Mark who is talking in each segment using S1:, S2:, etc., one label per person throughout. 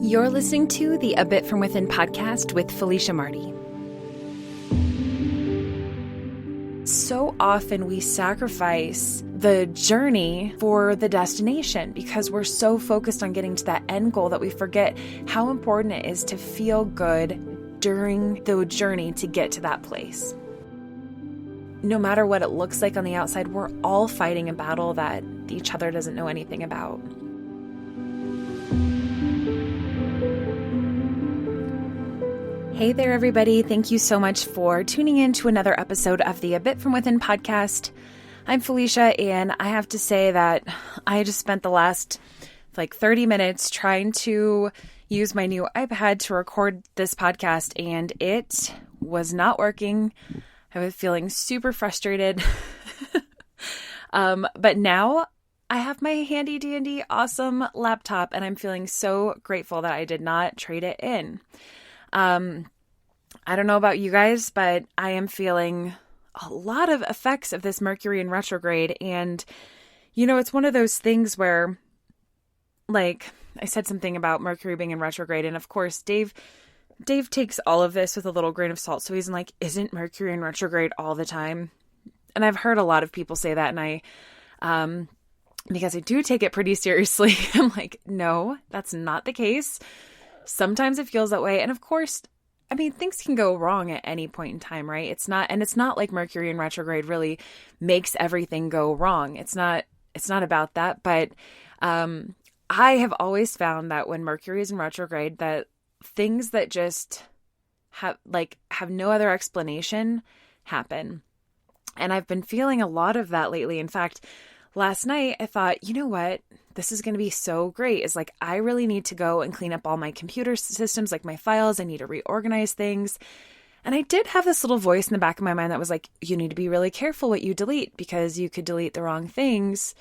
S1: You're listening to the A Bit From Within podcast with Felicia Marty. So often we sacrifice the journey for the destination because we're so focused on getting to that end goal that we forget how important it is to feel good during the journey to get to that place. No matter what it looks like on the outside, we're all fighting a battle that each other doesn't know anything about. Hey there, everybody. Thank you so much for tuning in to another episode of the A Bit From Within podcast. I'm Felicia, and I have to say that I just spent the last 30 minutes trying to use my new iPad to record this podcast, and it was not working. I was feeling super frustrated. But now I have my handy dandy awesome laptop, and I'm feeling so grateful that I did not trade it in. I don't know about you guys, but I am feeling a lot of effects of this Mercury in retrograde. And, it's one of those things where, I said something about Mercury being in retrograde. And of course, Dave takes all of this with a little grain of salt. So he's like, isn't Mercury in retrograde all the time? And I've heard a lot of people say that. And I, because I do take it pretty seriously, I'm like, no, that's not the case. Sometimes it feels that way. And of course, things can go wrong at any point in time, right? It's not like Mercury in retrograde really makes everything go wrong. It's not about that. But I have always found that when Mercury is in retrograde, that things that just have no other explanation happen. And I've been feeling a lot of that lately. In fact, last night I thought, you know what? This is going to be so great. Is I really need to go and clean up all my computer systems, my files. I need to reorganize things. And I did have this little voice in the back of my mind that was like, you need to be really careful what you delete because you could delete the wrong things.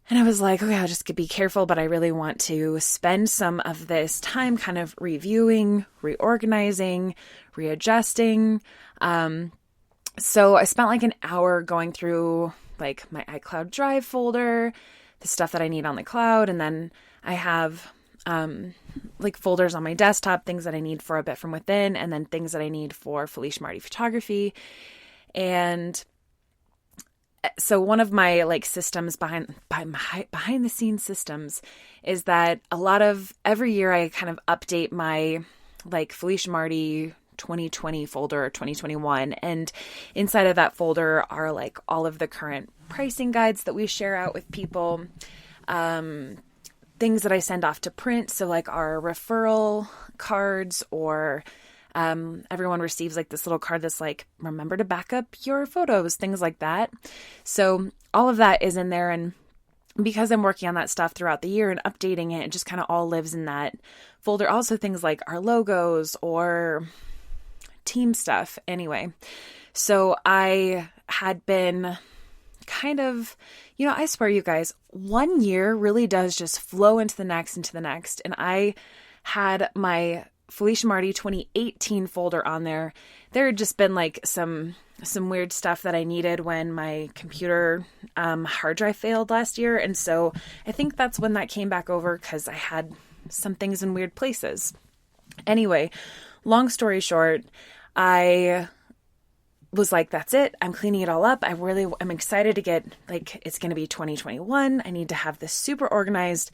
S1: And I was like, okay, I'll just be careful, but I really want to spend some of this time kind of reviewing, reorganizing, readjusting. So I spent an hour going through my iCloud Drive folder, the stuff that I need on the cloud. And then I have folders on my desktop, things that I need for A Bit From Within, and then things that I need for Felicia Marty Photography. And so one of my systems behind the scenes systems is that every year I kind of update my Felicia Marty 2020 folder or 2021. And inside of that folder are all of the current pricing guides that we share out with people, things that I send off to print. So our referral cards, or everyone receives this little card that's remember to back up your photos, things like that. So all of that is in there. And because I'm working on that stuff throughout the year and updating it, it just kind of all lives in that folder. Also things like our logos or team stuff. Anyway, so I had been kind of, I swear you guys, one year really does just flow into the next. And I had my Felicia Marty 2018 folder on there. There had just been some weird stuff that I needed when my computer hard drive failed last year. And so I think that's when that came back over because I had some things in weird places. Anyway, long story short, I was that's it. I'm cleaning it all up. I'm excited to get, it's going to be 2021. I need to have this super organized.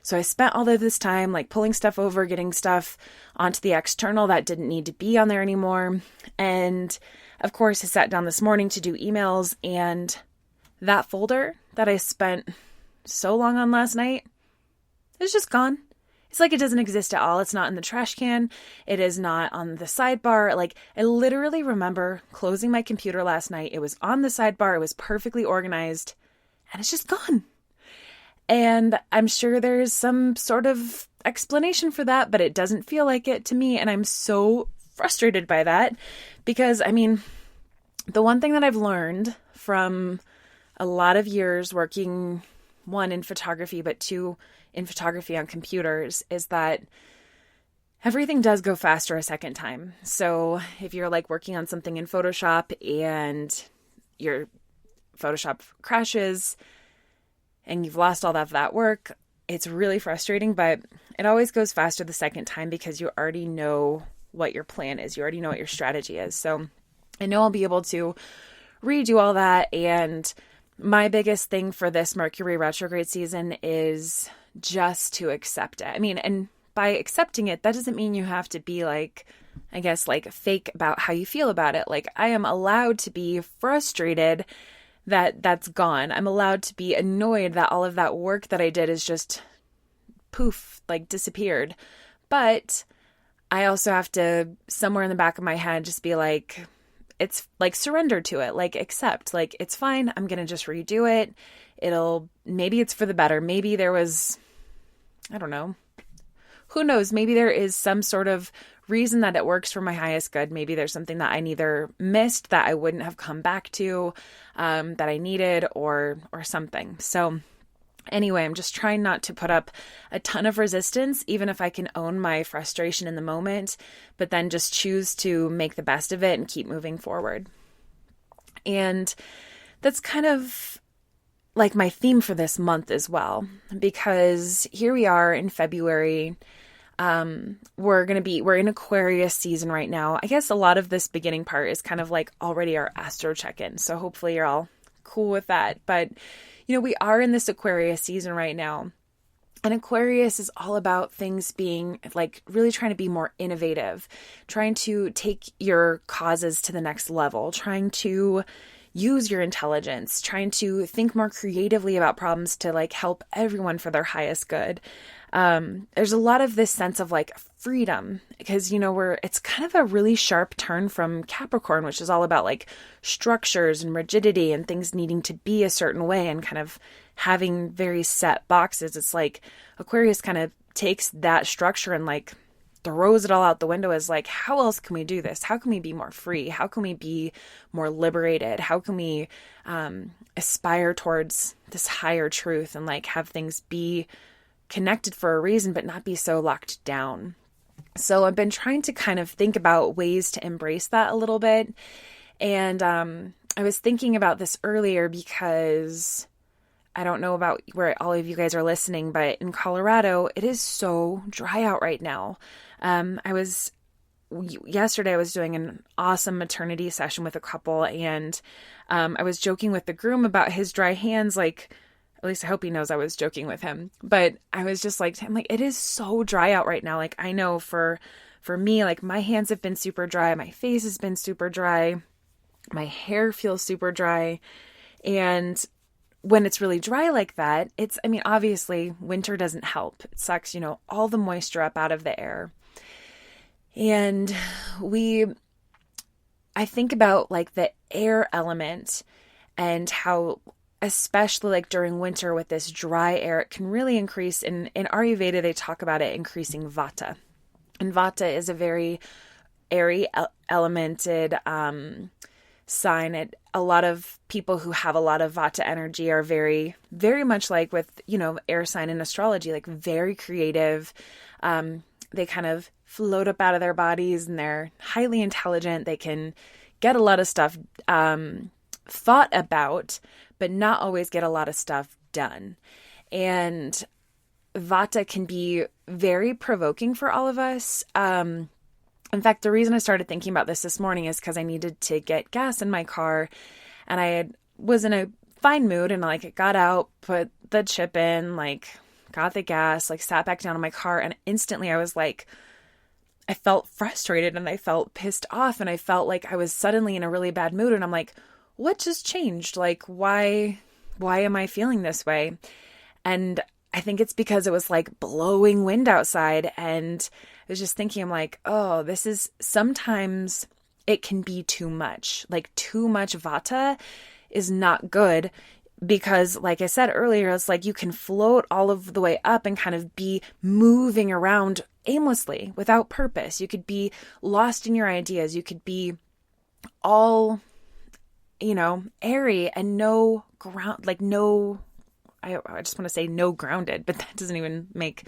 S1: So I spent all of this time, pulling stuff over, getting stuff onto the external that didn't need to be on there anymore. And of course, I sat down this morning to do emails, and that folder that I spent so long on last night is just gone. It's it doesn't exist at all. It's not in the trash can. It is not on the sidebar. I literally remember closing my computer last night. It was on the sidebar. It was perfectly organized, and it's just gone. And I'm sure there's some sort of explanation for that, but it doesn't feel like it to me. And I'm so frustrated by that because, the one thing that I've learned from a lot of years working, one, in photography, but two, in photography on computers, is that everything does go faster a second time. So if you're working on something in Photoshop and your Photoshop crashes and you've lost all that work, it's really frustrating, but it always goes faster the second time because you already know what your plan is. You already know what your strategy is. So I know I'll be able to redo all that. And my biggest thing for this Mercury retrograde season is just to accept it. I mean, and by accepting it, that doesn't mean you have to be like, I guess, like fake about how you feel about it. Like, I am allowed to be frustrated that that's gone. I'm allowed to be annoyed that all of that work that I did is just poof, like disappeared. But I also have to, somewhere in the back of my head, just be like, it's like surrender to it, like accept, like it's fine. I'm going to just redo it. Maybe it's for the better. Maybe there was, I don't know. Who knows? Maybe there is some sort of reason that it works for my highest good. Maybe there's something that I neither missed that I wouldn't have come back to, that I needed or something. So anyway, I'm just trying not to put up a ton of resistance, even if I can own my frustration in the moment, but then just choose to make the best of it and keep moving forward. And that's kind of like my theme for this month as well, because here we are in February. We're in Aquarius season right now. I guess a lot of this beginning part is kind of like already our astro check-in. So hopefully you're all cool with that. But we are in this Aquarius season right now. And Aquarius is all about things being like really trying to be more innovative, trying to take your causes to the next level, trying to use your intelligence, trying to think more creatively about problems to like help everyone for their highest good. There's a lot of this sense of like freedom because, it's kind of a really sharp turn from Capricorn, which is all about like structures and rigidity and things needing to be a certain way and kind of having very set boxes. It's like Aquarius kind of takes that structure and like throws it all out the window as like, how else can we do this? How can we be more free? How can we be more liberated? How can we aspire towards this higher truth and like have things be connected for a reason, but not be so locked down? So I've been trying to kind of think about ways to embrace that a little bit. And I was thinking about this earlier because I don't know about where all of you guys are listening, but in Colorado, it is so dry out right now. Yesterday I was doing an awesome maternity session with a couple, and I was joking with the groom about his dry hands. Like, at least I hope he knows I was joking with him. But I was just like, I'm like, it is so dry out right now. Like, I know for me, like my hands have been super dry. My face has been super dry. My hair feels super dry. And when it's really dry like that, obviously winter doesn't help. It sucks, all the moisture up out of the air. And I think about like the air element and how, especially like during winter with this dry air, it can really increase. In Ayurveda, they talk about it increasing vata. And vata is a very airy, elemented sign. A lot of people who have a lot of vata energy are very, very much like with, air sign in astrology, like very creative. They kind of float up out of their bodies and they're highly intelligent. They can get a lot of stuff thought about, but not always get a lot of stuff done. And vata can be very provoking for all of us. In fact, the reason I started thinking about this morning is because I needed to get gas in my car, and I was in a fine mood, and like got out, put the chip in, like got the gas, like sat back down in my car, and instantly I was like, I felt frustrated and I felt pissed off, and I felt like I was suddenly in a really bad mood, and I'm like, what just changed? Like, why am I feeling this way? And I think it's because it was like blowing wind outside, and I was just thinking, I'm like, oh, sometimes it can be too much. Like too much vata is not good because, like I said earlier, it's like you can float all of the way up and kind of be moving around aimlessly without purpose. You could be lost in your ideas. You could be all, airy and no ground, like no, I just want to say no grounded, but that doesn't even make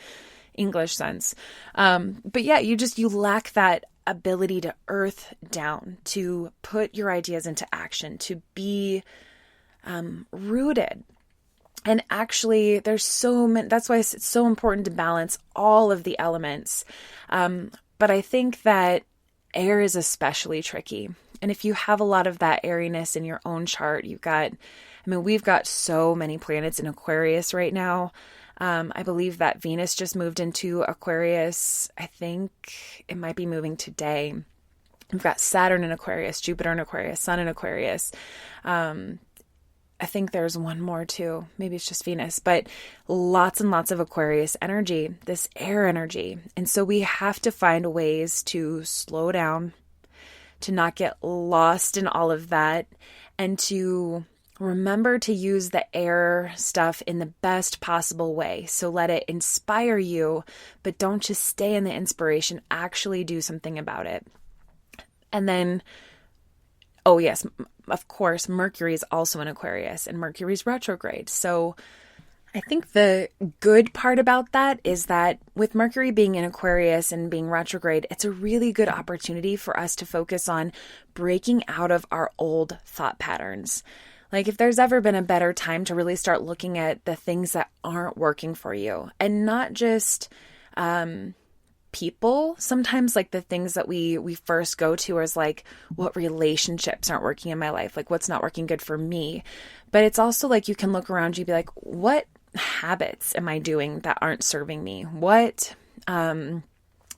S1: English sense. But yeah, you lack that ability to earth down, to put your ideas into action, to be rooted. And actually, there's so many, that's why it's so important to balance all of the elements. But I think that air is especially tricky. And if you have a lot of that airiness in your own chart, we've got so many planets in Aquarius right now. I believe that Venus just moved into Aquarius. I think it might be moving today. We've got Saturn in Aquarius, Jupiter in Aquarius, Sun in Aquarius. I think there's one more too. Maybe it's just Venus, but lots and lots of Aquarius energy, this air energy. And so we have to find ways to slow down, to not get lost in all of that, and to remember to use the air stuff in the best possible way. So let it inspire you, but don't just stay in the inspiration, actually do something about it. And then, oh yes, of course, Mercury is also in Aquarius and Mercury's retrograde. So I think the good part about that is that with Mercury being in Aquarius and being retrograde, it's a really good opportunity for us to focus on breaking out of our old thought patterns. Like if there's ever been a better time to really start looking at the things that aren't working for you, and not just people. Sometimes like the things that we first go to is like, what relationships aren't working in my life? Like what's not working good for me? But it's also like you can look around you and be like, what habits am I doing that aren't serving me? What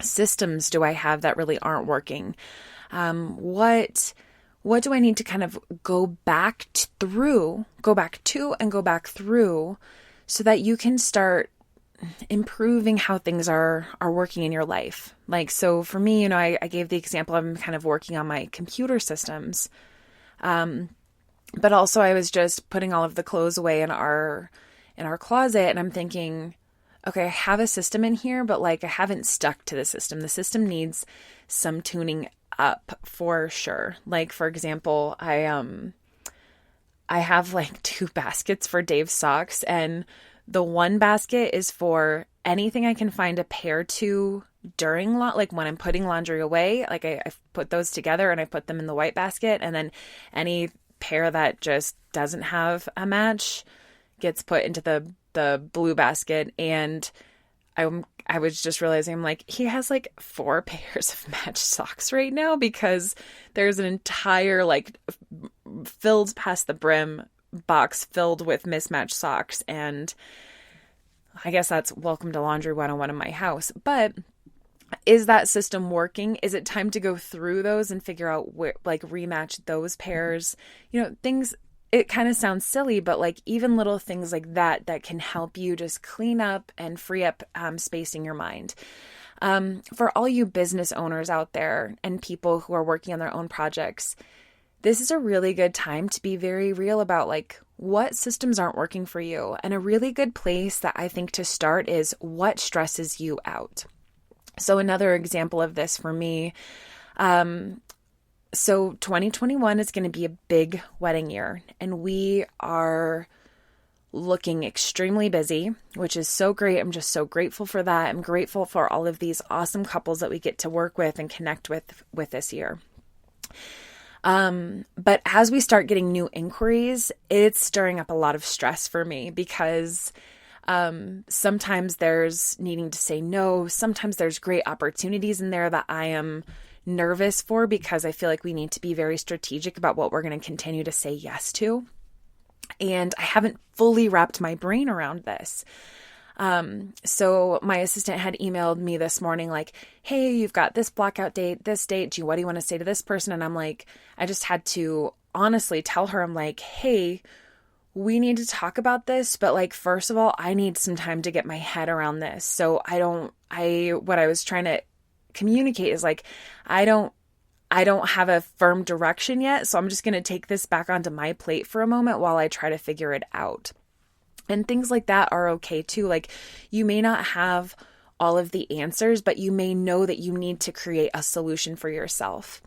S1: systems do I have that really aren't working? What do I need to kind of go back to and go back through so that you can start improving how things are working in your life. Like, so for me, I gave the example, I'm kind of working on my computer systems. But also I was just putting all of the clothes away in our closet, and I'm thinking, okay, I have a system in here, but like I haven't stuck to the system. The system needs some tuning up for sure. Like, for example, I have like 2 baskets for Dave's socks, and the one basket is for anything I can find a pair to during like when I'm putting laundry away. Like I put those together and I put them in the white basket, and then any pair that just doesn't have a match gets put into the blue basket. And I was just realizing, I'm like, he has like 4 pairs of matched socks right now because there's an entire like filled past the brim box filled with mismatched socks. And I guess that's welcome to Laundry 101 in my house. But is that system working? Is it time to go through those and figure out where, like, rematch those pairs? Things, it kind of sounds silly, but like even little things like that can help you just clean up and free up space in your mind. For all you business owners out there and people who are working on their own projects, this is a really good time to be very real about like what systems aren't working for you. And a really good place that I think to start is what stresses you out. So another example of this for me, so 2021 is going to be a big wedding year, and we are looking extremely busy, which is so great. I'm just so grateful for that. I'm grateful for all of these awesome couples that we get to work with and connect with this year. But as we start getting new inquiries, it's stirring up a lot of stress for me because sometimes there's needing to say no. Sometimes there's great opportunities in there that I am nervous for because I feel like we need to be very strategic about what we're going to continue to say yes to. And I haven't fully wrapped my brain around this. So my assistant had emailed me this morning like, hey, you've got this blackout date, this date. What do you want to say to this person? And I'm like, I just had to honestly tell her, I'm like, hey, we need to talk about this. But like, first of all, I need some time to get my head around this. So what I was trying to communicate is like, I don't have a firm direction yet. So I'm just going to take this back onto my plate for a moment while I try to figure it out. And things like that are okay too. Like you may not have all of the answers, but you may know that you need to create a solution for yourself.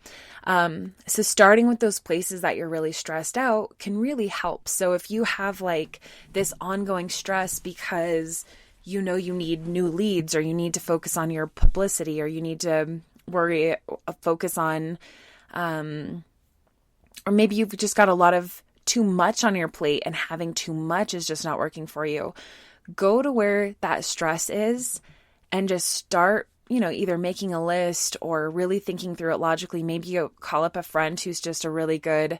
S1: So starting with those places that you're really stressed out can really help. So if you have like this ongoing stress because you need new leads, or you need to focus on your publicity, or you need to focus on, or maybe you've just got a lot of too much on your plate and having too much is just not working for you, go to where that stress is and just start, either making a list or really thinking through it logically. Maybe you call up a friend who's just a really good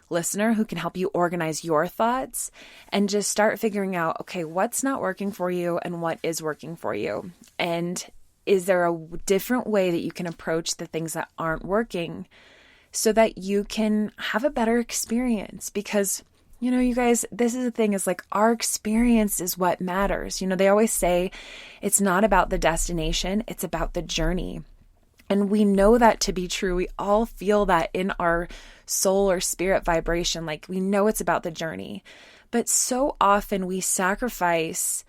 S1: listener who can help you organize your thoughts and just start figuring out, okay, what's not working for you and what is working for you? And is there a different way that you can approach the things that aren't working so that you can have a better experience? Because, you guys, this is the thing, is like our experience is what matters. They always say it's not about the destination, it's about the journey. And we know that to be true. We all feel that in our soul or spirit vibration. Like, we know it's about the journey. But so often we sacrifice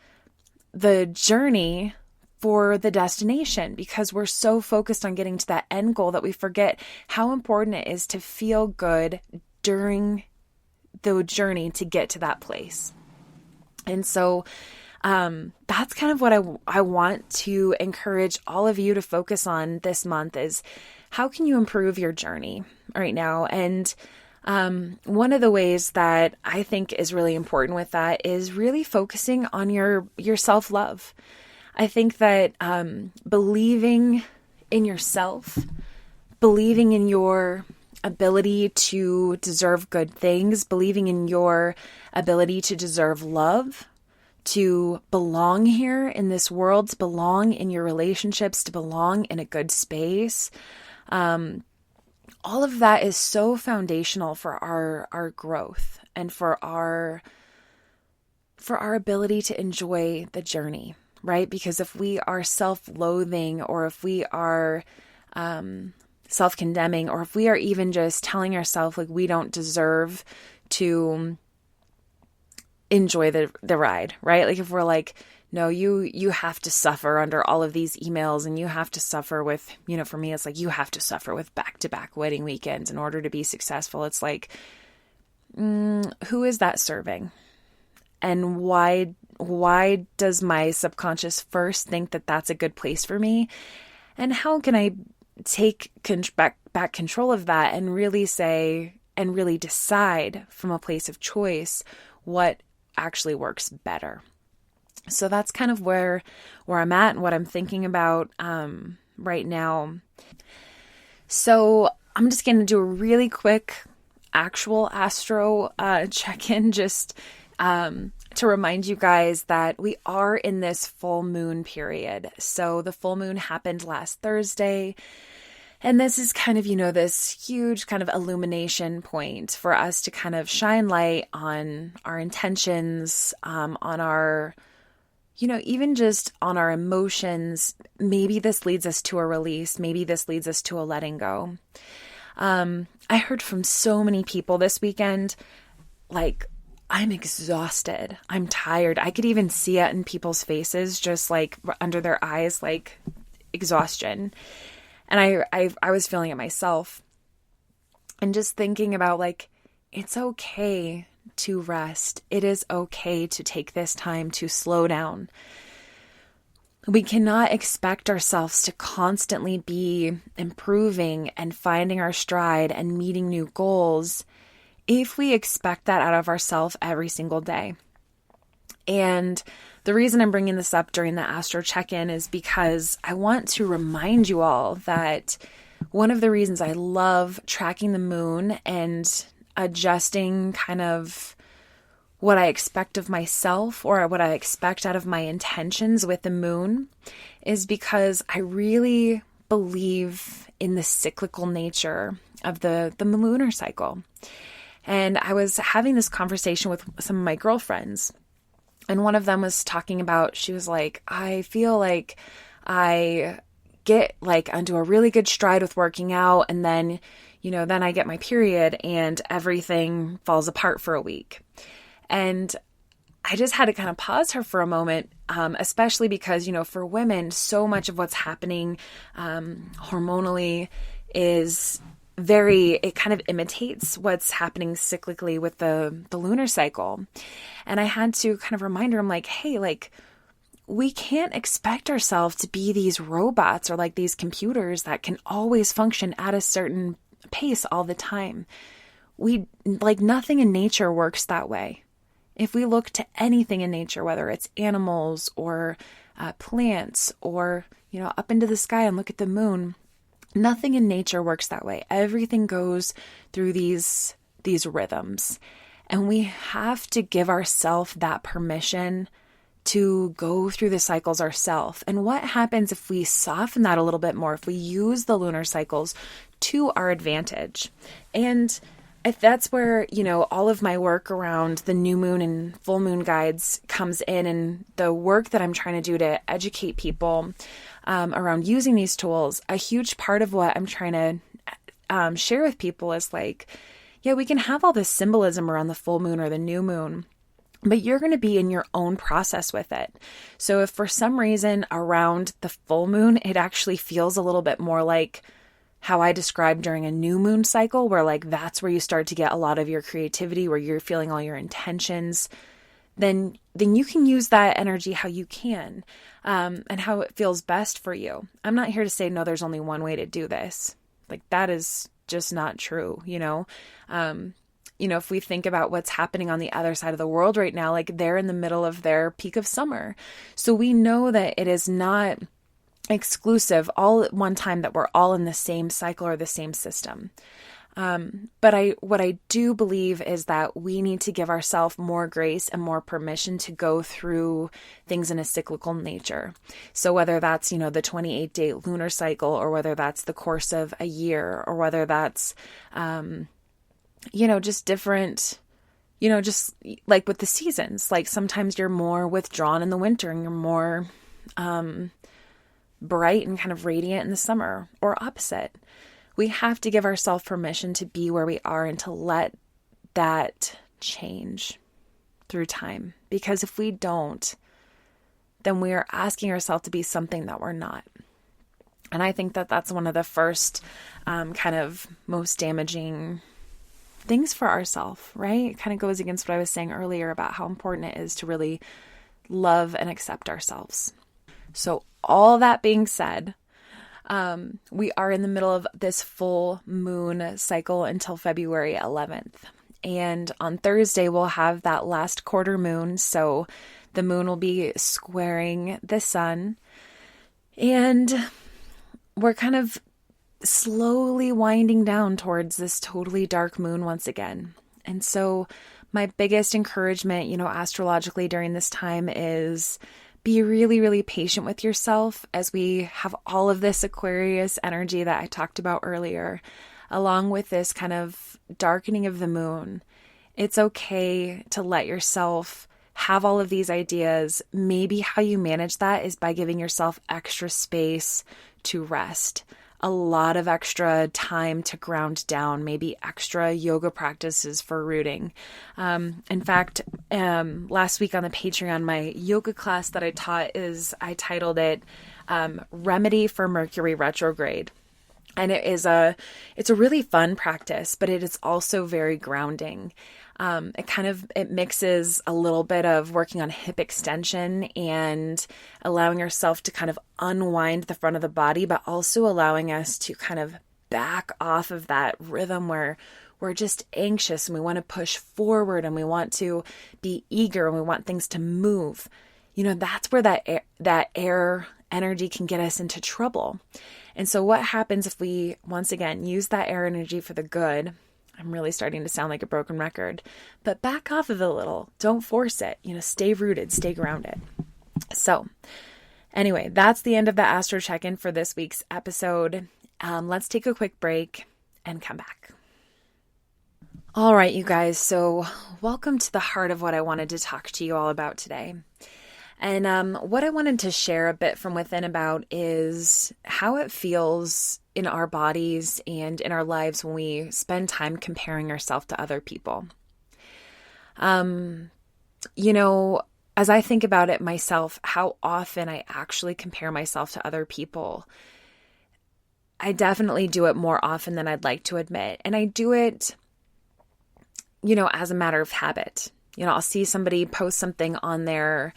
S1: the journey for the destination because we're so focused on getting to that end goal that we forget how important it is to feel good during the journey to get to that place. And so that's kind of what I want to encourage all of you to focus on this month is how can you improve your journey right now? And one of the ways that I think is really important with that is really focusing on your self-love. I think that believing in yourself, believing in your ability to deserve good things, believing in your ability to deserve love, to belong here in this world, to belong in your relationships, to belong in a good space. All of that is so foundational for our growth and for our ability to enjoy the journey, right? Because if we are self-loathing, or if we are self-condemning, or if we are even just telling ourselves like we don't deserve to enjoy the ride, right? Like if we're like, no, you have to suffer under all of these emails, and you have to suffer with, for me, it's like you have to suffer with back-to-back wedding weekends in order to be successful. It's like, who is that serving? And why does my subconscious first think that that's a good place for me? And how can I take back control of that and really say and really decide from a place of choice what actually works better? So that's kind of where I'm at and what I'm thinking about right now. So I'm just going to do a really quick actual astro check-in just to remind you guys that we are in this full moon period. So the full moon happened last Thursday. And this is kind of, this huge kind of illumination point for us to kind of shine light on our intentions, on our, even just on our emotions. Maybe this leads us to a release. Maybe this leads us to a letting go. I heard from so many people this weekend, like, I'm exhausted. I'm tired. I could even see it in people's faces, just like under their eyes, like exhaustion. And I was feeling it myself. And just thinking about like, it's okay to rest. It is okay to take this time to slow down. We cannot expect ourselves to constantly be improving and finding our stride and meeting new goals if we expect that out of ourselves every single day. And the reason I'm bringing this up during the Astro check-in is because I want to remind you all that one of the reasons I love tracking the moon and adjusting kind of what I expect of myself or what I expect out of my intentions with the moon is because I really believe in the cyclical nature of the lunar cycle. And I was having this conversation with some of my girlfriends, and one of them was talking about, she was like, I feel like I get like onto a really good stride with working out, and then, then I get my period and everything falls apart for a week. And I just had to kind of pause her for a moment, especially because, for women, so much of what's happening hormonally is it kind of imitates what's happening cyclically with the lunar cycle. And I had to kind of remind her, I'm like, hey, like, we can't expect ourselves to be these robots or like these computers that can always function at a certain pace all the time. nothing in nature works that way. If we look to anything in nature, whether it's animals or plants or, up into the sky and look at the moon, nothing in nature works that way. Everything goes through these rhythms. And we have to give ourselves that permission to go through the cycles ourselves. And what happens if we soften that a little bit more, if we use the lunar cycles to our advantage? And if that's where, all of my work around the new moon and full moon guides comes in, and the work that I'm trying to do to educate people around using these tools, a huge part of what I'm trying to share with people is we can have all this symbolism around the full moon or the new moon, but you're going to be in your own process with it. So if for some reason around the full moon, it actually feels a little bit more like how I described during a new moon cycle, where that's where you start to get a lot of your creativity, where you're feeling all your intentions, then you can use that energy how you can, and how it feels best for you. I'm not here to say, no, there's only one way to do this. That is just not true. If we think about what's happening on the other side of the world right now, they're in the middle of their peak of summer. So we know that it is not exclusive all at one time that we're all in the same cycle or the same system. But what I do believe is that we need to give ourselves more grace and more permission to go through things in a cyclical nature. So whether that's, the 28-day lunar cycle, or whether that's the course of a year, or whether that's, just different, just like with the seasons, sometimes you're more withdrawn in the winter and you're more, bright and kind of radiant in the summer, or opposite. We have to give ourselves permission to be where we are and to let that change through time. Because if we don't, then we are asking ourselves to be something that we're not. And I think that that's one of the first kind of most damaging things for ourselves, right? It kind of goes against what I was saying earlier about how important it is to really love and accept ourselves. So all that being said, we are in the middle of this full moon cycle until February 11th. And on Thursday, we'll have that last quarter moon. So the moon will be squaring the sun. And we're kind of slowly winding down towards this totally dark moon once again. And so my biggest encouragement, astrologically during this time is be really, really patient with yourself as we have all of this Aquarius energy that I talked about earlier, along with this kind of darkening of the moon. It's okay to let yourself have all of these ideas. Maybe how you manage that is by giving yourself extra space to rest, a lot of extra time to ground down, maybe extra yoga practices for rooting. In fact, last week on the Patreon, my yoga class that I taught I titled it Remedy for Mercury Retrograde. And it's a really fun practice, but it is also very grounding. It mixes a little bit of working on hip extension and allowing yourself to kind of unwind the front of the body, but also allowing us to kind of back off of that rhythm where we're just anxious and we want to push forward and we want to be eager and we want things to move. That's where that air energy can get us into trouble. And so what happens if we, once again, use that air energy for the good? I'm really starting to sound like a broken record, but back off of it a little. Don't force it. Stay rooted, stay grounded. So anyway, that's the end of the Astro Check-In for this week's episode. Let's take a quick break and come back. All right, you guys. So welcome to the heart of what I wanted to talk to you all about today. And what I wanted to share a bit from within about is how it feels in our bodies and in our lives when we spend time comparing ourselves to other people. As I think about it myself, how often I actually compare myself to other people, I definitely do it more often than I'd like to admit. And I do it, as a matter of habit. I'll see somebody post something on their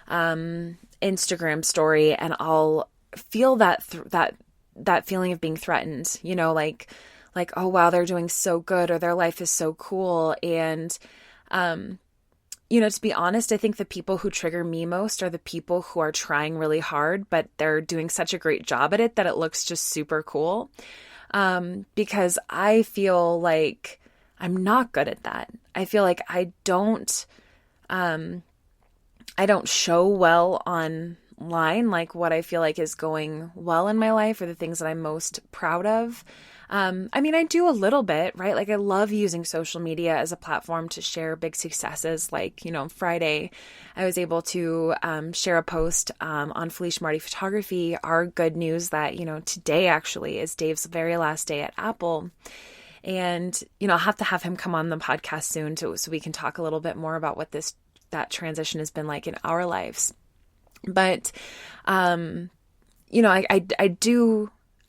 S1: Instagram story and I'll feel that feeling of being threatened, like, oh, wow, they're doing so good or their life is so cool. And, to be honest, I think the people who trigger me most are the people who are trying really hard, but they're doing such a great job at it that it looks just super cool. Because I feel like I'm not good at that. I feel like I don't show well online, like what I feel like is going well in my life or the things that I'm most proud of. I do a little bit, right? Like I love using social media as a platform to share big successes. Like, Friday, I was able to share a post on Felicia Marty Photography, our good news that, today actually is Dave's very last day at Apple. And, I'll have to have him come on the podcast soon so we can talk a little bit more about what that transition has been like in our lives. But,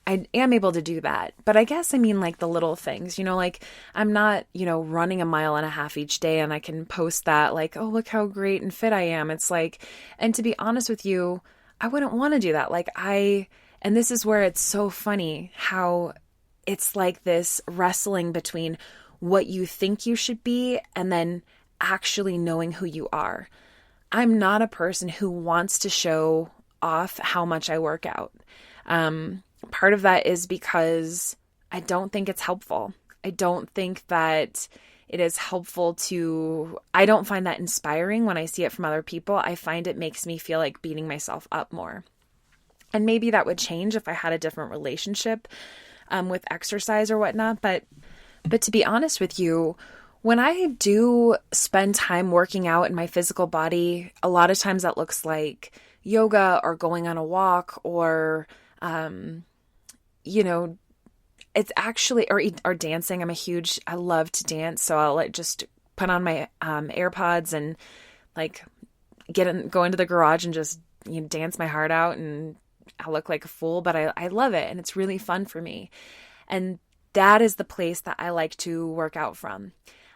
S1: I am able to do that. But I guess like the little things, like I'm not, running a mile and a half each day and I can post that like, oh, look how great and fit I am. It's like, and to be honest with you, I wouldn't want to do that. And this is where it's so funny how it's like this wrestling between what you think you should be and then actually knowing who you are. I'm not a person who wants to show off how much I work out. Part of that is because I don't think it's helpful. I don't think that it is helpful I don't find that inspiring when I see it from other people. I find it makes me feel like beating myself up more. And maybe that would change if I had a different relationship with exercise or whatnot. But to be honest with you, when I do spend time working out in my physical body, a lot of times that looks like yoga or going on a walk or, it's actually, or dancing. I love to dance. So I'll just put on my AirPods and go into the garage and just dance my heart out, and I look like a fool, but I love it. And it's really fun for me. And that is the place that I like to work out from.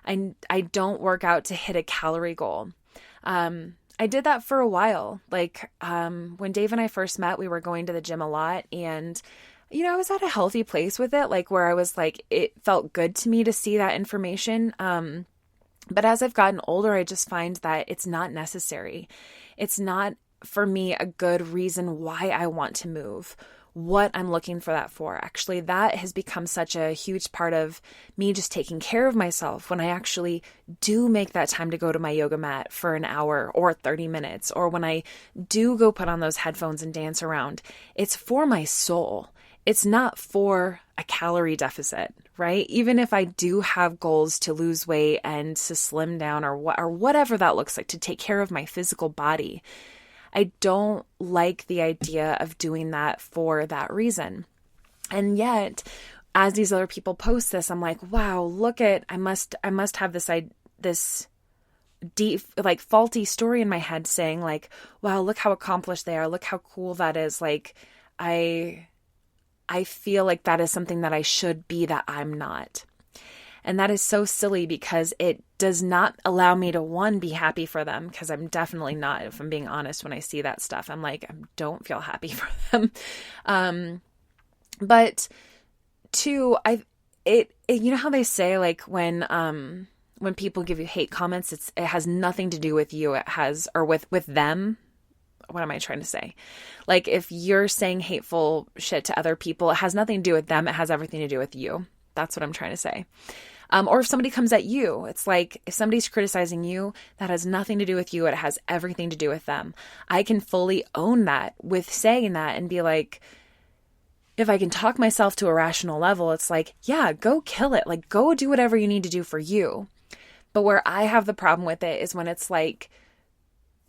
S1: I don't work out to hit a calorie goal. I did that for a while. When Dave and I first met, we were going to the gym a lot, and I was at a healthy place with it, where I was it felt good to me to see that information. But as I've gotten older, I just find that it's not necessary. It's not, for me, a good reason why I want to move, what I'm looking for that for. Actually, that has become such a huge part of me just taking care of myself when I actually do make that time to go to my yoga mat for an hour or 30 minutes, or when I do go put on those headphones and dance around. It's for my soul. It's not for a calorie deficit, right? Even if I do have goals to lose weight and to slim down or whatever that looks like, to take care of my physical body, I don't like the idea of doing that for that reason. And yet, as these other people post this, I'm like, wow, I must have this deep, faulty story in my head saying wow, look how accomplished they are. Look how cool that is. I feel like that is something that I should be that I'm not. And that is so silly because it does not allow me to, one, be happy for them, because I'm definitely not, if I'm being honest, when I see that stuff. I'm I don't feel happy for them. But two, you know how they say when people give you hate comments, it has nothing to do with you. It has, or with them. What am I trying to say? If you're saying hateful shit to other people, it has nothing to do with them. It has everything to do with you. That's what I'm trying to say. Or if somebody comes at you, it's if somebody's criticizing you, that has nothing to do with you. It has everything to do with them. I can fully own that with saying that and be if I can talk myself to a rational level, it's yeah, go kill it. Go do whatever you need to do for you. But where I have the problem with it is when it's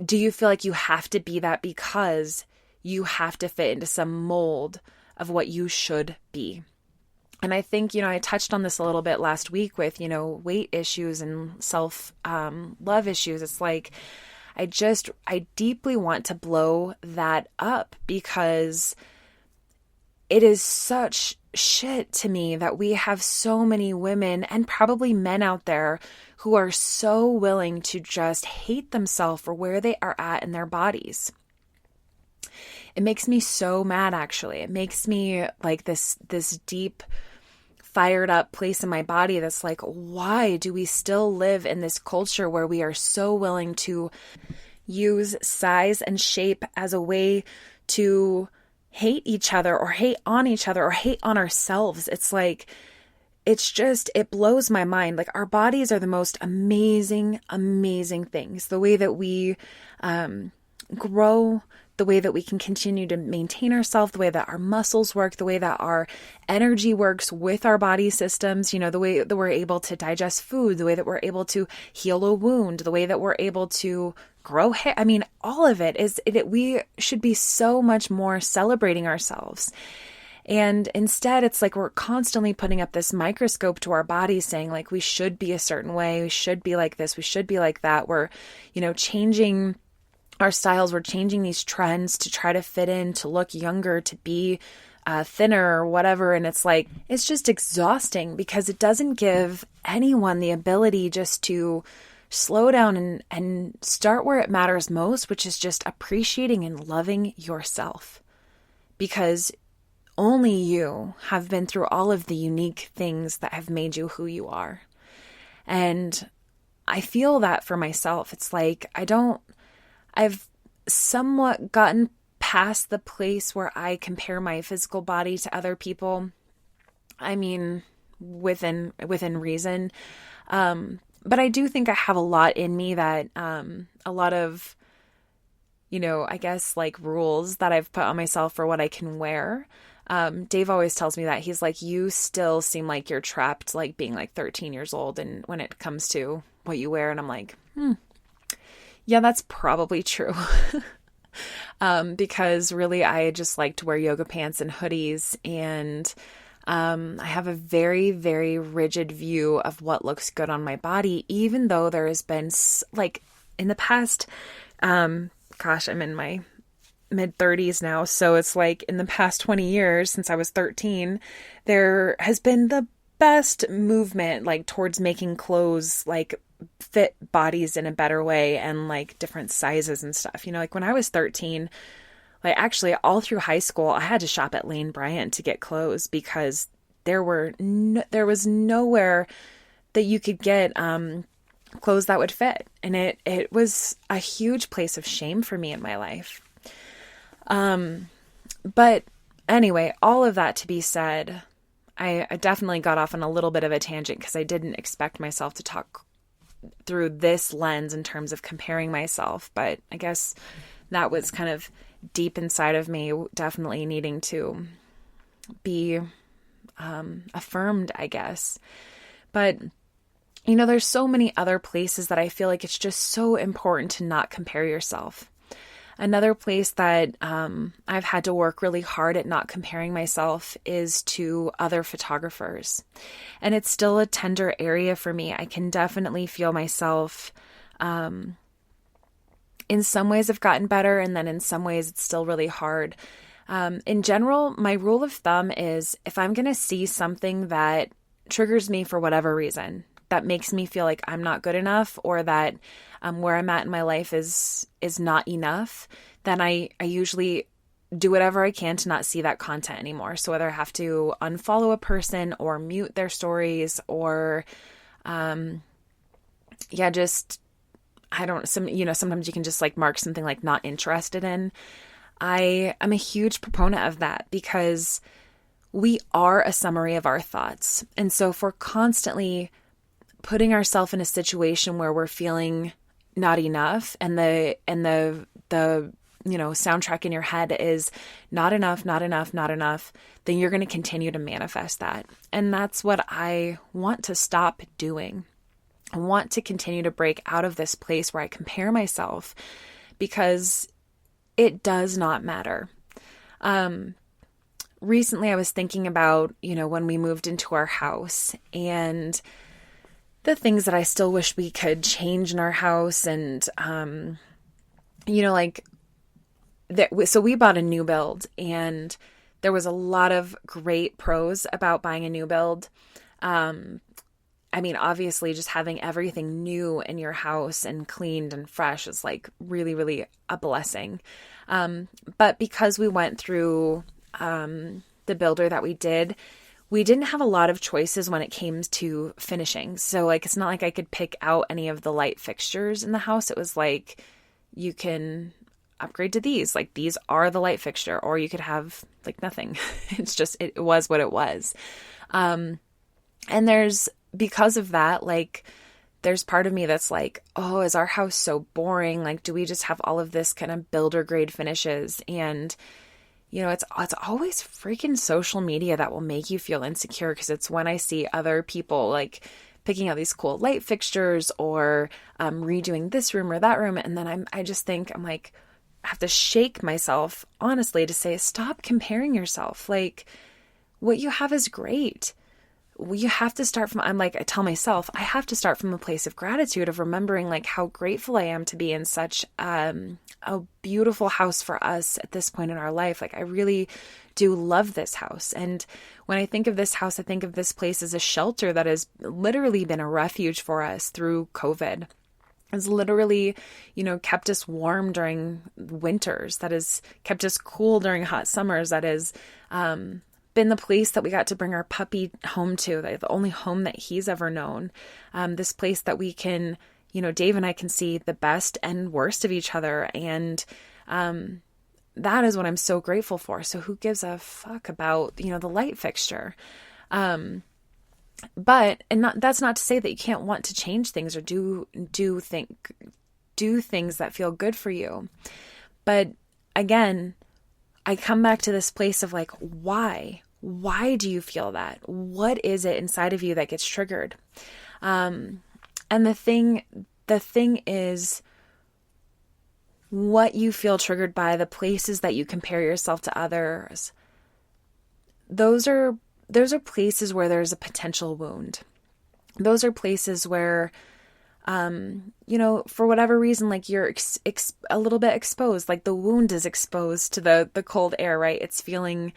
S1: do you feel like you have to be that because you have to fit into some mold of what you should be? And I think, I touched on this a little bit last week with, weight issues and self-love issues. It's I deeply want to blow that up because it is such shit to me that we have so many women and probably men out there who are so willing to just hate themselves for where they are at in their bodies. It makes me so mad, actually. It makes me this deep fired up place in my body that's like, why do we still live in this culture where we are so willing to use size and shape as a way to hate each other or hate on each other or hate on ourselves? It's like, it blows my mind. Like, our bodies are the most amazing, amazing things. The way that we grow, the way that we can continue to maintain ourselves, the way that our muscles work, the way that our energy works with our body systems, the way that we're able to digest food, the way that we're able to heal a wound, the way that we're able to grow hair. I mean, all of it we should be so much more celebrating ourselves. And instead, it's like we're constantly putting up this microscope to our bodies saying, like, we should be a certain way, we should be like this, we should be like that. We're, changing our styles, we're changing these trends to try to fit in, to look younger, to be thinner or whatever. And it's like, it's just exhausting because it doesn't give anyone the ability just to slow down and start where it matters most, which is just appreciating and loving yourself. Because only you have been through all of the unique things that have made you who you are. And I feel that for myself. It's like, I've somewhat gotten past the place where I compare my physical body to other people. I mean, within reason. But I do think I have a lot in me that, a lot of, I guess like rules that I've put on myself for what I can wear. Dave always tells me that. He's like, you still seem like you're trapped, like being like 13 years old. And when it comes to what you wear, and I'm like, yeah, that's probably true. Because really, I just like to wear yoga pants and hoodies. And I have a very, very rigid view of what looks good on my body, even though there has been like in the past, I'm in my mid-30s now. So it's like in the past 20 years since I was 13, there has been the best movement like towards making clothes like fit bodies in a better way and like different sizes and stuff. Like when I was 13, like actually all through high school, I had to shop at Lane Bryant to get clothes because there was nowhere that you could get clothes that would fit. And it was a huge place of shame for me in my life. But anyway, all of that to be said, I definitely got off on a little bit of a tangent because I didn't expect myself to talk through this lens in terms of comparing myself. But I guess that was kind of deep inside of me, definitely needing to be affirmed, I guess. But, there's so many other places that I feel like it's just so important to not compare yourself. Another place that I've had to work really hard at not comparing myself is to other photographers. And it's still a tender area for me. I can definitely feel myself, in some ways I've gotten better, and then in some ways it's still really hard. In general, my rule of thumb is if I'm going to see something that triggers me for whatever reason, that makes me feel like I'm not good enough, or that where I'm at in my life is not enough, then I usually do whatever I can to not see that content anymore. So whether I have to unfollow a person or mute their stories or, sometimes you can just like mark something like not interested in. I am a huge proponent of that because we are a summary of our thoughts. And so if we're constantly putting ourselves in a situation where we're feeling not enough and the soundtrack in your head is not enough, not enough, not enough, then you're going to continue to manifest that. And that's what I want to stop doing. I want to continue to break out of this place where I compare myself because it does not matter. Recently I was thinking about, when we moved into our house and the things that I still wish we could change in our house. And, so we bought a new build and there was a lot of great pros about buying a new build. Obviously just having everything new in your house and cleaned and fresh is like really, really a blessing. But because we went through, the builder that we did, we didn't have a lot of choices when it came to finishing. So like, it's not like I could pick out any of the light fixtures in the house. It was like, you can upgrade to these, like these are the light fixture, or you could have like nothing. It's just, it was what it was. And because of that, like, there's part of me that's like, oh, is our house so boring? Like, do we just have all of this kind of builder grade finishes? And, you know, it's always freaking social media that will make you feel insecure, because it's when I see other people like picking out these cool light fixtures or redoing this room or that room. And then I just think, I'm like, I have to shake myself honestly to say, stop comparing yourself. Like, what you have is great. You have to start from, I tell myself, I have to start from a place of gratitude, of remembering like how grateful I am to be in such a beautiful house for us at this point in our life. Like, I really do love this house. And when I think of this house, I think of this place as a shelter that has literally been a refuge for us through COVID. It's literally, you know, kept us warm during winters. That has kept us cool during hot summers. That has, been the place that we got to bring our puppy home to, the only home that he's ever known. This place that we can, you know, Dave and I can see the best and worst of each other. And that is what I'm so grateful for. So who gives a fuck about, you know, the light fixture? But that's not to say that you can't want to change things or do things that feel good for you. But again, I come back to this place of like, why? Why do you feel that? What is it inside of you that gets triggered? And the thing is, what you feel triggered by, the places that you compare yourself to others, those are places where there's a potential wound. Those are places where, you know, for whatever reason, like you're a little bit exposed, like the wound is exposed to the cold air, right? It's feeling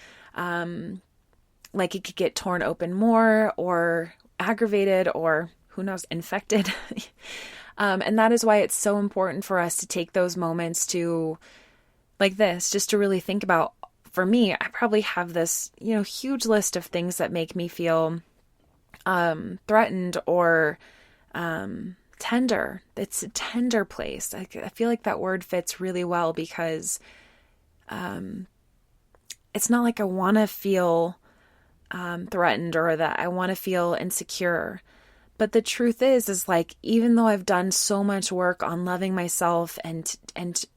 S1: like it could get torn open more or aggravated or who knows, infected. And that is why it's so important for us to take those moments to, like this, just to really think about. For me, I probably have this, you know, huge list of things that make me feel threatened or tender. It's a tender place. I feel like that word fits really well because it's not like I want to feel threatened or that I want to feel insecure. But the truth is like, even though I've done so much work on loving myself and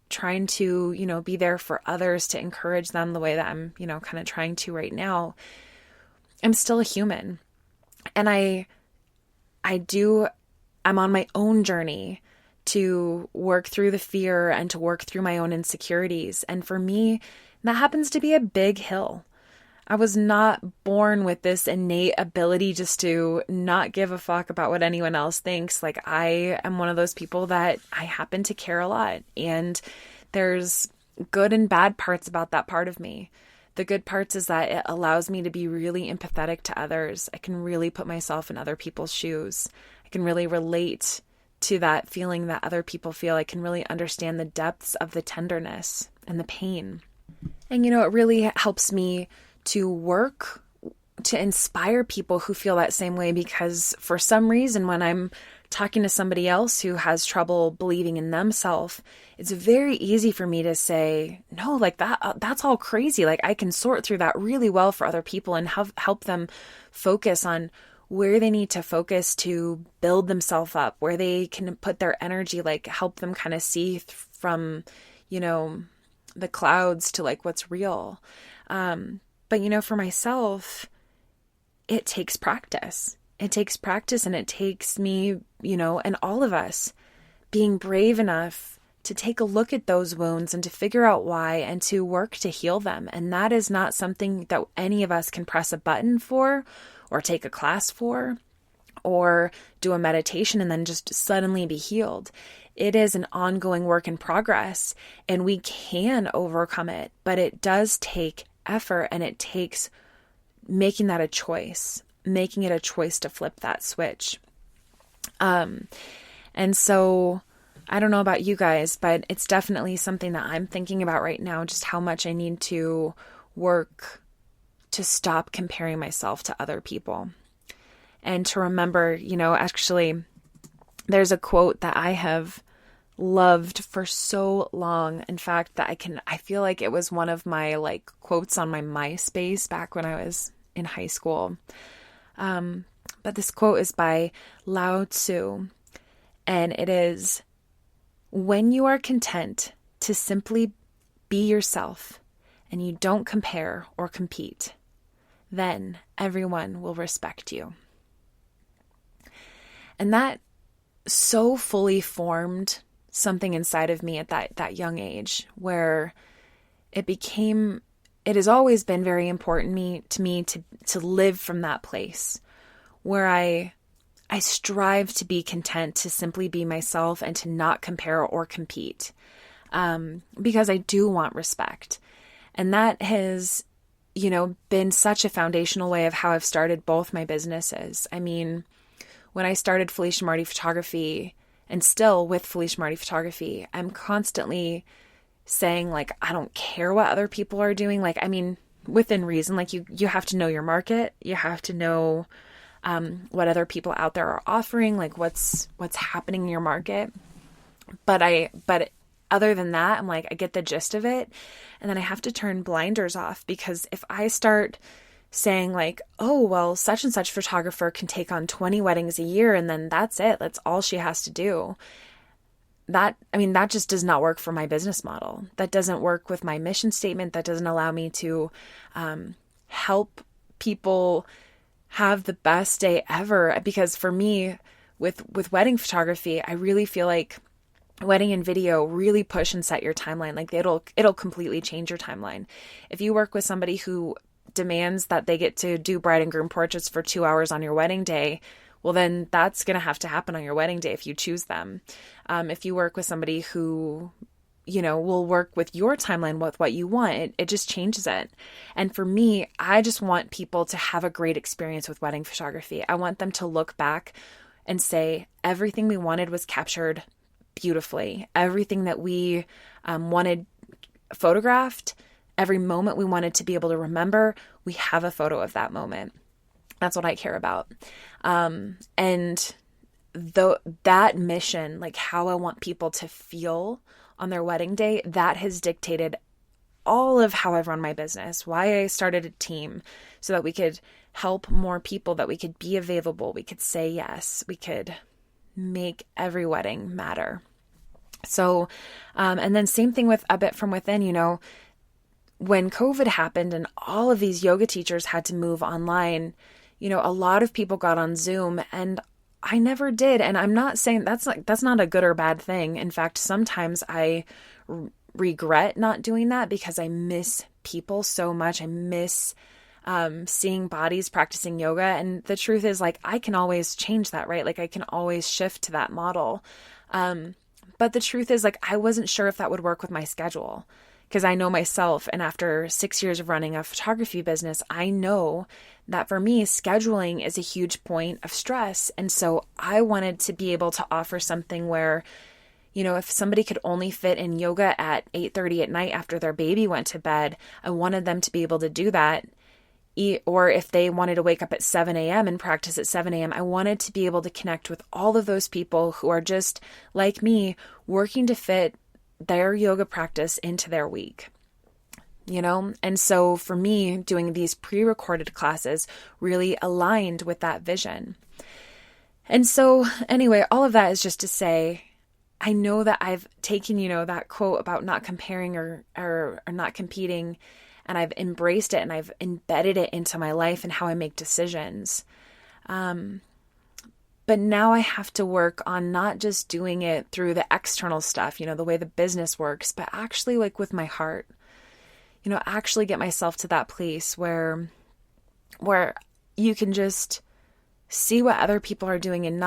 S1: trying to, you know, be there for others to encourage them the way that I'm, you know, kind of trying to right now, I'm still a human. And I'm on my own journey to work through the fear and to work through my own insecurities. And for me, that happens to be a big hill. I was not born with this innate ability just to not give a fuck about what anyone else thinks. Like, I am one of those people that I happen to care a lot. And there's good and bad parts about that part of me. The good parts is that it allows me to be really empathetic to others. I can really put myself in other people's shoes. I can really relate to that feeling that other people feel. I can really understand the depths of the tenderness and the pain. And, you know, it really helps me to work to inspire people who feel that same way, because for some reason, when I'm talking to somebody else who has trouble believing in themselves, it's very easy for me to say, no, like that's all crazy. Like, I can sort through that really well for other people and help them focus on where they need to focus to build themselves up, where they can put their energy, like help them kind of see from, you know, the clouds to like what's real. But, you know, for myself, it takes practice. It takes practice, and it takes me, you know, and all of us being brave enough to take a look at those wounds and to figure out why and to work to heal them. And that is not something that any of us can press a button for or take a class for or do a meditation and then just suddenly be healed. It is an ongoing work in progress, and we can overcome it, but it does take effort, and it takes making that a choice, making it a choice to flip that switch. And so I don't know about you guys, but it's definitely something that I'm thinking about right now, just how much I need to work to stop comparing myself to other people and to remember, actually, there's a quote that I have loved for so long. In fact, that I feel like it was one of my like quotes on my MySpace back when I was in high school. But this quote is by Lao Tzu, and it is, "When you are content to simply be yourself and you don't compare or compete, then everyone will respect you." And that so fully formed something inside of me at that young age, where it has always been very important to me to live from that place where I strive to be content to simply be myself and to not compare or compete, because I do want respect. And that has, been such a foundational way of how I've started both my businesses. I mean, when I started Felicia Marty Photography, and still with Felicia Marty Photography, I'm constantly saying, like, I don't care what other people are doing. Like, I mean, within reason, like you have to know your market. You have to know what other people out there are offering, like what's happening in your market. But other than that, I'm like, I get the gist of it. And then I have to turn blinders off, because if I start saying like, oh, well, such and such photographer can take on 20 weddings a year and then that's it, that's all she has to do. That just does not work for my business model. That doesn't work with my mission statement. That doesn't allow me to help people have the best day ever. Because for me, with wedding photography, I really feel like wedding and video really push and set your timeline. Like it'll completely change your timeline. If you work with somebody who demands that they get to do bride and groom portraits for 2 hours on your wedding day, well, then that's going to have to happen on your wedding day if you choose them. If you work with somebody who, will work with your timeline with what you want, it just changes it. And for me, I just want people to have a great experience with wedding photography. I want them to look back and say, everything we wanted was captured beautifully. Everything that we wanted photographed, every moment we wanted to be able to remember, we have a photo of that moment. That's what I care about. And that mission, like how I want people to feel on their wedding day, that has dictated all of how I've run my business, why I started a team, so that we could help more people, that we could be available, we could say yes, we could make every wedding matter. So, and then same thing with A Bit From Within, when COVID happened and all of these yoga teachers had to move online, a lot of people got on Zoom, and I never did. And I'm not saying that's not a good or bad thing. In fact, sometimes I regret not doing that because I miss people so much. I miss seeing bodies practicing yoga. And the truth is, like, I can always change that, right? Like I can always shift to that model. But the truth is, like, I wasn't sure if that would work with my schedule, because I know myself, and after 6 years of running a photography business, I know that for me, scheduling is a huge point of stress. And so I wanted to be able to offer something where, if somebody could only fit in yoga at 8:30 at night after their baby went to bed, I wanted them to be able to do that. Or if they wanted to wake up at 7 a.m. and practice at 7 a.m., I wanted to be able to connect with all of those people who are just like me, working to fit their yoga practice into their week, And so for me, doing these pre-recorded classes really aligned with that vision. And so anyway, all of that is just to say, I know that I've taken, that quote about not comparing or not competing, and I've embraced it and I've embedded it into my life and how I make decisions. But now I have to work on not just doing it through the external stuff, the way the business works, but actually like with my heart, actually get myself to that place where you can just see what other people are doing and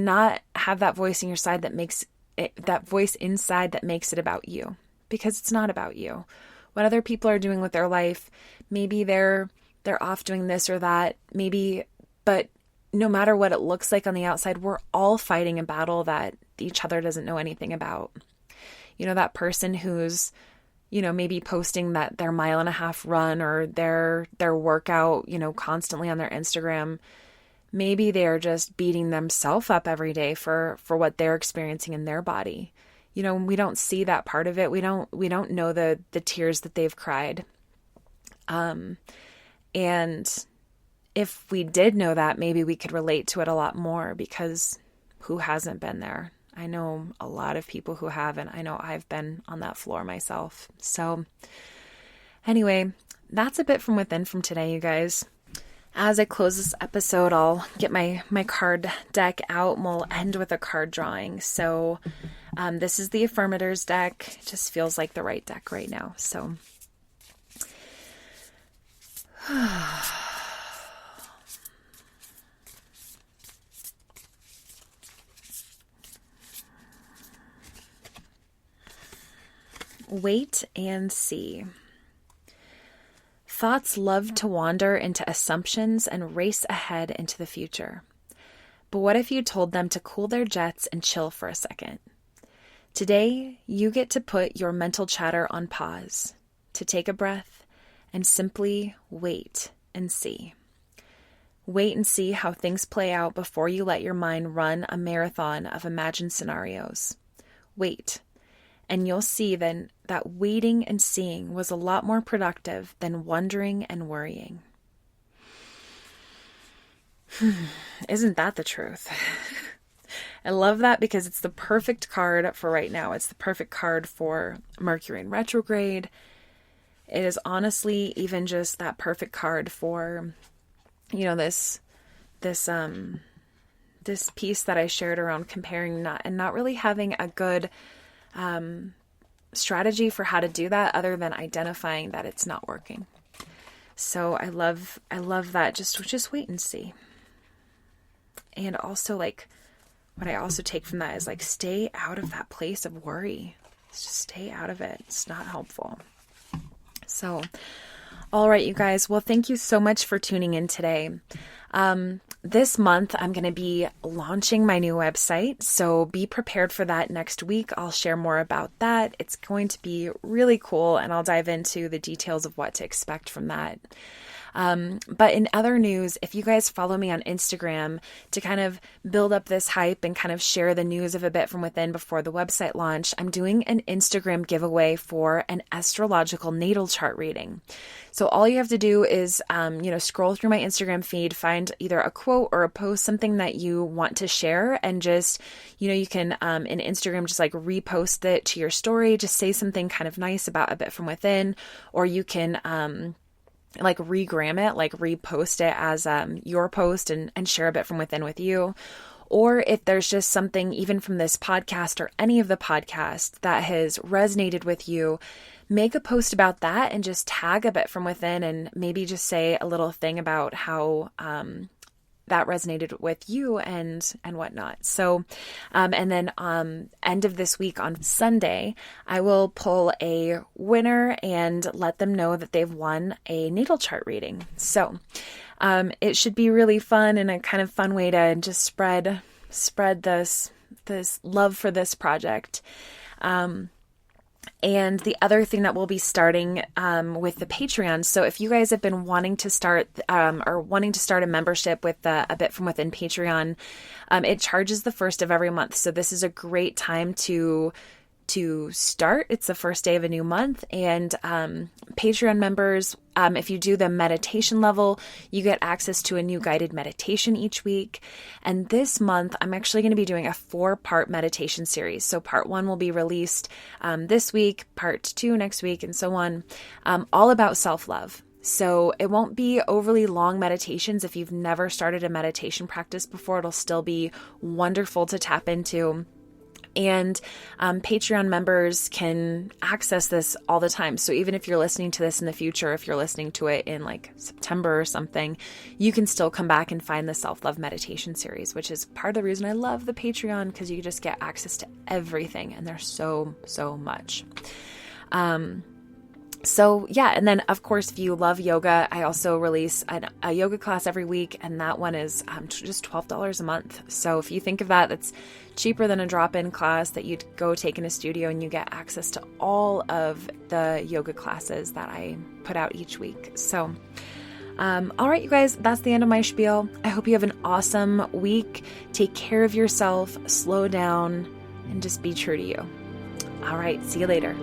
S1: not have that voice in your side that voice inside that makes it about you, because it's not about you. What other people are doing with their life, maybe they're off doing this or that, maybe, but no matter what it looks like on the outside, we're all fighting a battle that each other doesn't know anything about. That person who's maybe posting that their 1.5 mile run or their workout, constantly on their Instagram. Maybe they're just beating themselves up every day for what they're experiencing in their body. We don't see that part of it. We don't know the tears that they've cried. And if we did know that, maybe we could relate to it a lot more, because who hasn't been there? I know a lot of people who haven't. I know I've been on that floor myself. So anyway, that's a bit from within from today, you guys. As I close this episode, I'll get my card deck out and we'll end with a card drawing. So this is the Affirmators deck. It just feels like the right deck right now. So wait and see. Thoughts love to wander into assumptions and race ahead into the future. But what if you told them to cool their jets and chill for a second? Today, you get to put your mental chatter on pause, to take a breath, and simply wait and see. Wait and see how things play out before you let your mind run a marathon of imagined scenarios. Wait. And you'll see then that waiting and seeing was a lot more productive than wondering and worrying. Isn't that the truth? I love that because it's the perfect card for right now. It's the perfect card for Mercury in retrograde. It is honestly even just that perfect card for, this piece that I shared around comparing not really having a good strategy for how to do that other than identifying that it's not working. So I love that. Just wait and see. And also, like, what I also take from that is, like, stay out of that place of worry. Just stay out of it. It's not helpful. So, all right, you guys. Well, thank you so much for tuning in today. This month, I'm going to be launching my new website, so be prepared for that next week. I'll share more about that. It's going to be really cool, and I'll dive into the details of what to expect from that. But in other news, if you guys follow me on Instagram to kind of build up this hype and kind of share the news of A Bit From Within before the website launch, I'm doing an Instagram giveaway for an astrological natal chart reading. So all you have to do is, scroll through my Instagram feed, find either a quote or a post, something that you want to share, and just, you can, in Instagram, just like repost it to your story, just say something kind of nice about A Bit From Within, or you can, like regram it, like repost it as your post and share A Bit From Within with you. Or if there's just something even from this podcast or any of the podcasts that has resonated with you, make a post about that and just tag A Bit From Within and maybe just say a little thing about how that resonated with you and whatnot. So, and then end of this week on Sunday, I will pull a winner and let them know that they've won a natal chart reading. So, it should be really fun and a kind of fun way to just spread this love for this project. And the other thing that we'll be starting with the Patreon. So if you guys have been wanting to start a membership with the A Bit From Within Patreon, it charges the first of every month. So this is a great time to start. It's the first day of a new month, and Patreon members, if you do the meditation level, you get access to a new guided meditation each week. And this month, I'm actually going to be doing a 4-part meditation series. So part 1 will be released this week, part 2 next week, and so on, all about self-love. So it won't be overly long meditations. If you've never started a meditation practice before, it'll still be wonderful to tap into. And Patreon members can access this all the time. So even if you're listening to this in the future, if you're listening to it in like September or something, you can still come back and find the self-love meditation series, which is part of the reason I love the Patreon, because you just get access to everything, and there's so much. So yeah, and then of course, if you love yoga, I also release a yoga class every week, and that one is just $12 a month. So if you think of that, that's cheaper than a drop-in class that you'd go take in a studio, and you get access to all of the yoga classes that I put out each week. So all right, you guys, that's the end of my spiel. I hope you have an awesome week. Take care of yourself, slow down, and just be true to you. All right, see you later.